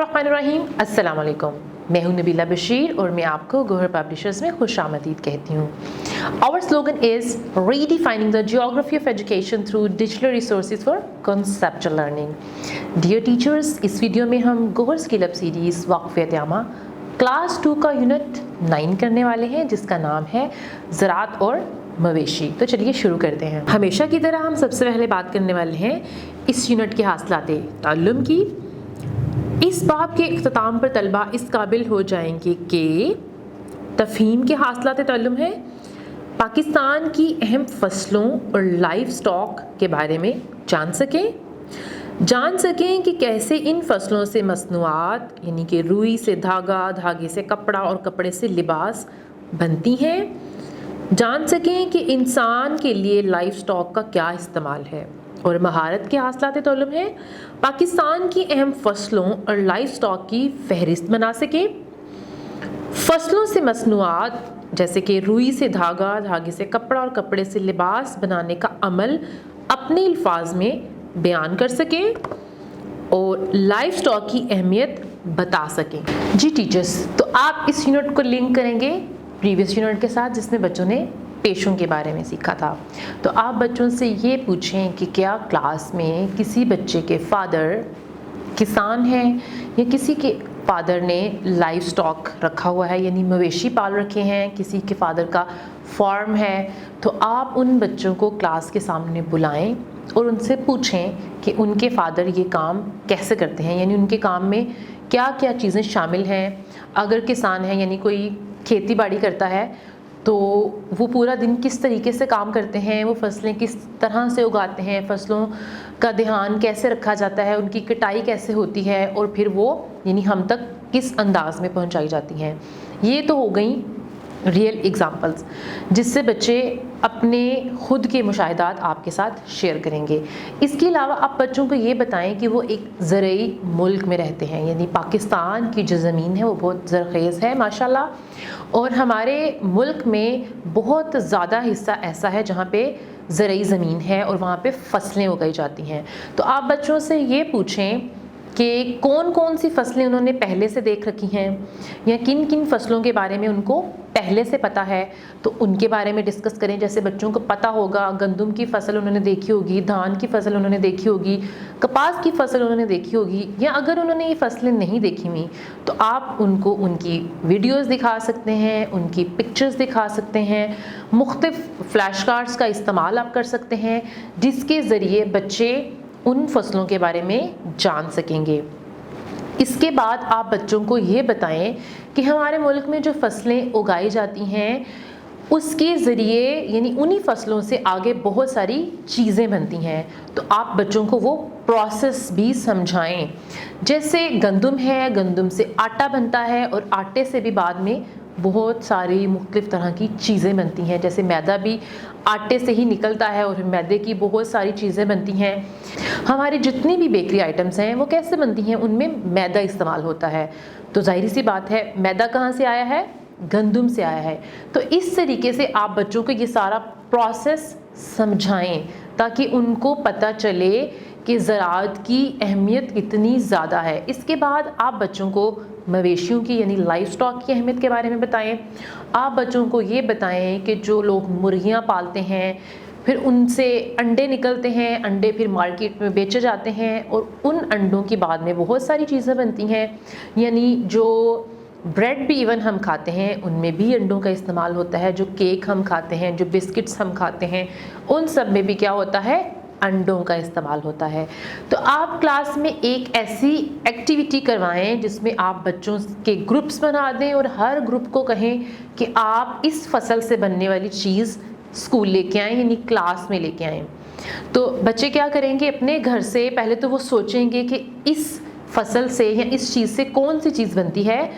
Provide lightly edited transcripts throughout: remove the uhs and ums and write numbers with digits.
बिस्मिल्लाहिर्रहमानिर्रहीम। अस्सलाम वालेकुम। मैं हूं नबीला बशीर और मैं आपको गोहर पब्लिशर्स में खुशामदीद कहती हूँ। Our slogan is redefining the geography of education through digital resources for conceptual learning. Dear teachers, इस वीडियो में हम गोहर स्किल अप सीरीज़ वक्फ़-ए-त्यामा क्लास 2 का यूनिट 9 करने वाले हैं, जिसका नाम है ज़राअत और मवेशी। तो चलिए शुरू करते हैं। हमेशा की तरह हम सबसे पहले बात करने वाले हैं इस यूनिट के हासिलाते ताल्लुम की। इस बाब के इख्तिताम पर तलबा इस काबिल हो जाएंगे कि तफ़हीम के हासिलात ताल्लुम है, पाकिस्तान की अहम फसलों और लाइफ स्टॉक के बारे में जान सकें कि कैसे इन फसलों से मसनूआत यानी कि रुई से धागा, धागे से कपड़ा और कपड़े से लिबास बनती हैं, जान सकें कि इंसान के लिए लाइफ स्टॉक का क्या इस्तेमाल है। और महारत के हासिलात ताल्लुम है, पाकिस्तान की अहम फसलों और लाइफ स्टॉक की फहरिस्त बना सकें। फसलों से मसनूआत जैसे कि रुई से धागा, धागे से कपड़ा और कपड़े से लिबास बनाने का अमल अपने अल्फाज में बयान कर सकें और लाइफ स्टॉक की अहमियत बता सकें। जी टीचर्स, तो आप इस यूनिट को लिंक करेंगे प्रीवियस यूनिट के साथ जिसमें बच्चों ने पेशों के बारे में सीखा था। तो आप बच्चों से ये पूछें कि क्या क्लास में किसी बच्चे के फादर किसान हैं या किसी के फादर ने लाइफ स्टॉक रखा हुआ है यानी मवेशी पाल रखे हैं, किसी के फादर का फार्म है, तो आप उन बच्चों को क्लास के सामने बुलाएं और उनसे पूछें कि उनके फादर ये काम कैसे करते हैं, यानी उनके काम में क्या क्या चीज़ें शामिल हैं। अगर किसान है यानी कोई खेती बाड़ी करता है तो वो पूरा दिन किस तरीके से काम करते हैं, वो फसलें किस तरह से उगाते हैं, फसलों का ध्यान कैसे रखा जाता है, उनकी कटाई कैसे होती है और फिर वो यानी हम तक किस अंदाज में पहुंचाई जाती हैं। ये तो हो गई रियल एग्जांपल्स जिससे बच्चे अपने खुद के मुशाहिदात आपके साथ शेयर करेंगे। इसके अलावा आप बच्चों को ये बताएं कि वो एक ज़रई मुल्क में रहते हैं, यानी पाकिस्तान की जो ज़मीन है वो बहुत ज़रख़ेज़ है माशाल्लाह, और हमारे मुल्क में बहुत ज़्यादा हिस्सा ऐसा है जहाँ पे ज़रई ज़मीन है और वहाँ पे फसलें उगाई जाती हैं। तो आप बच्चों से ये पूछें कि कौन कौन सी फसलें उन्होंने पहले से देख रखी हैं या किन किन फसलों के बारे में उनको पहले से पता है, तो उनके बारे में डिस्कस करें। जैसे बच्चों को पता होगा गंदम की फसल उन्होंने देखी होगी, धान की फसल उन्होंने देखी होगी, कपास की फसल उन्होंने देखी होगी, या अगर उन्होंने ये फसलें नहीं देखी हुई तो आप उनको उनकी वीडियोज़ दिखा सकते हैं, उनकी पिक्चर्स दिखा सकते हैं, मुख्तलिफ फ्लैश कार्ड्स का इस्तेमाल आप कर सकते हैं जिसके ज़रिए बच्चे उन फसलों के बारे में जान सकेंगे। इसके बाद आप बच्चों को ये बताएं कि हमारे मुल्क में जो फसलें उगाई जाती हैं उसके ज़रिए यानी उन्हीं फसलों से आगे बहुत सारी चीज़ें बनती हैं, तो आप बच्चों को वो प्रोसेस भी समझाएं। जैसे गंदम है, गंदम से आटा बनता है और आटे से भी बाद में बहुत सारी मुख्तलिफ़ तरह की चीज़ें बनती हैं। जैसे मैदा भी आटे से ही निकलता है और मैदे की बहुत सारी चीज़ें बनती हैं। हमारी जितनी भी बेकरी आइटम्स हैं वो कैसे बनती हैं, उनमें मैदा इस्तेमाल होता है। तो जाहिर सी बात है मैदा कहाँ से आया है, गंदम से आया है। तो इस तरीके से आप बच्चों को ये सारा प्रोसेस समझाएं ताकि उनको पता चले कि ज़राअत की अहमियत कितनी ज़्यादा है। इसके बाद आप बच्चों को मवेशियों की यानी लाइफ स्टॉक की अहमियत के बारे में बताएं। आप बच्चों को ये बताएं कि जो लोग मुर्गियाँ पालते हैं फिर उनसे अंडे निकलते हैं, अंडे फिर मार्केट में बेचे जाते हैं और उन अंडों की बाद में बहुत सारी चीज़ें बनती हैं, यानी जो ब्रेड भी इवन हम खाते हैं उनमें भी अंडों का इस्तेमाल होता है, जो केक हम खाते हैं, जो बिस्किट्स हम खाते हैं, उन सब में भी क्या होता है, अंडों का इस्तेमाल होता है। तो आप क्लास में एक ऐसी एक्टिविटी करवाएं जिसमें आप बच्चों के ग्रुप्स बना दें और हर ग्रुप को कहें कि आप इस फसल से बनने वाली चीज़ स्कूल लेके आएँ यानी क्लास में लेके आएँ। तो बच्चे क्या करेंगे, अपने घर से पहले तो वो सोचेंगे कि इस फसल से या इस चीज़ से कौन सी चीज़ बनती है,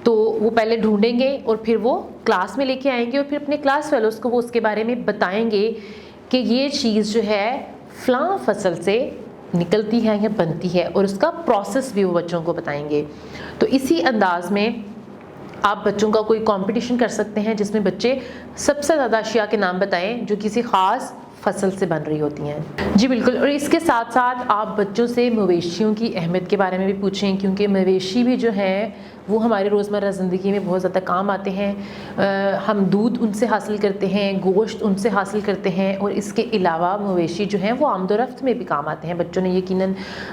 तो वो पहले ढूंढेंगे और फिर वो क्लास में लेके आएंगे और फिर अपने क्लास फेलोज़ को वो उसके बारे में बताएंगे कि ये चीज़ जो है फ़लाँ फसल से निकलती है या बनती है, और उसका प्रोसेस भी वो बच्चों को बताएंगे। तो इसी अंदाज में आप बच्चों का कोई कंपटीशन कर सकते हैं जिसमें बच्चे सबसे ज़्यादा अशिया के नाम बताएं जो किसी ख़ास فصل سے بن رہی ہوتی ہیں۔ جی بالکل، اور اس کے ساتھ ساتھ آپ بچوں سے مویشیوں کی اہمیت کے بارے میں بھی پوچھیں، کیونکہ مویشی بھی جو ہیں وہ ہمارے روزمرہ زندگی میں بہت زیادہ کام آتے ہیں۔ ہم دودھ ان سے حاصل کرتے ہیں، گوشت ان سے حاصل کرتے ہیں، اور اس کے علاوہ مویشی جو ہیں وہ آمد و رفت میں بھی کام آتے ہیں۔ بچوں نے یقیناً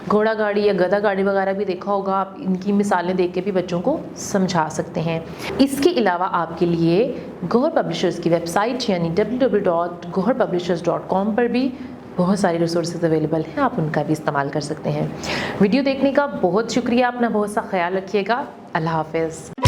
گھوڑا گاڑی یا گدھا گاڑی وغیرہ بھی دیکھا ہوگا، آپ ان کی مثالیں دیکھ کے بھی بچوں کو سمجھا سکتے ہیں۔ اس کے علاوہ آپ کے لیے گوہر پبلشرز کی ویب سائٹ یعنی www.goharpublishers.com پر بھی بہت ساری ریسورسز اویلیبل ہیں، آپ ان کا بھی استعمال کر سکتے ہیں۔ ویڈیو دیکھنے کا بہت شکریہ، اپنا بہت سا خیال رکھیے گا۔ اللہ حافظ۔